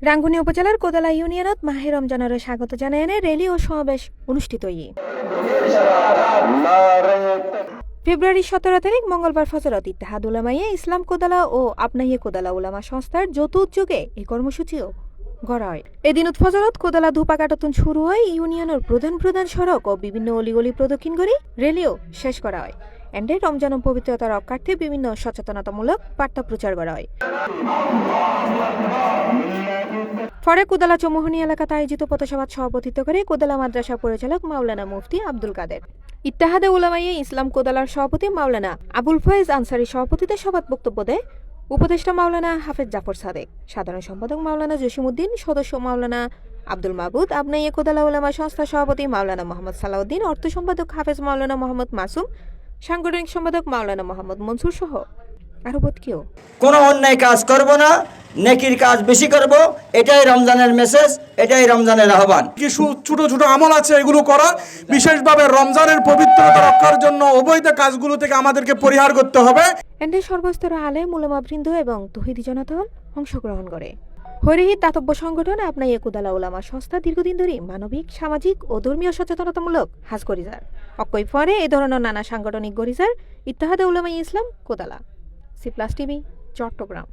রাঙ্গুনি উপজেলার কোদালা ইউনিয়নত মাহে রমজানের স্বাগত জানায় এনে র্যালি ও সমাবেশ অনুষ্ঠিত। ফেব্রুয়ারি 17 তারিখ মঙ্গলবার ফজরত ইত্তেহাদ উলামায়ে ইসলাম কোদালা ও আপনাইয়ে কোদালা উলামা সংস্থার যৌথ উদ্যোগে এই কর্মসূচিও গড়া হয়। এদিন ফজরত কোদালা ধুপাকাটতুন শুরু হয় ইউনিয়নের প্রধান প্রধান সড়ক ও বিভিন্ন অলিগলি প্রদক্ষিণ করে র্যালিও শেষ করা হয়। এন্ডে রমজান ও পবিত্রতা রক্ষার্থে বিভিন্ন সচেতনতামূলক বার্তা প্রচার করা হয়। পরে কোদালা চৌমুহনী এলাকাতে আয়োজিত পথসভার সভাপতিত্ব করে কোদালা মাদ্রাসা পরিচালক মাওলানা মুফতি আব্দুল কাদের, ইত্তেহাদে উলামায়ে ইসলাম কোদালার সভাপতি মাওলানা আবুল ফয়েজ আনসারী সভাপতিত্বে সভাত বক্তব্য দেয় উপদেষ্টা মাওলানা হাফেজ জাফর সাদেক, সাধারণ সম্পাদক মাওলানা জসিমউদ্দিন, সদস্য মাওলানা আব্দুল মাবুদ, আপনাইয়ে কোদালা উলামা সংস্থার সভাপতি মাওলানা মোহাম্মদ সালাউদ্দিন, অর্থ সম্পাদক হাফেজ মাওলানা মোহাম্মদ মাসুম, সাংগঠনিক সম্পাদক মাওলানা মোহাম্মদ মনসুর সহ আরো কেউ। কোনো অন্যায় কাজ করব না, নেকির কাজ বেশি করব, এটাই রমজানের মেসেজ, এটাই রমজানের আহ্বান। কিছু ছোট ছোট আমল আছে, এগুলো করা, বিশেষভাবে রমজানের পবিত্রতা রক্ষার জন্য অবৈধ কাজগুলো থেকে আমাদেরকে পরিহার করতে হবে। এন্ডে সর্বস্তরের আলেম উলামাবৃন্দ এবং তৌহিদি জনতা অংশগ্রহণ করে। হরিহিত দাতব্য সংগঠন আপনাইয়ে কোদালা উলামা সংস্থা দীর্ঘদিন ধরে মানবিক, সামাজিক ও ধর্মীয় সচেতনতামূলক হাজ গরিজার অক্ষয় পরে এই ধরনের নানা সাংগঠনিক গরিজার Ittehade Ulamaye Islam Kodala. C plus TV, Chittagong.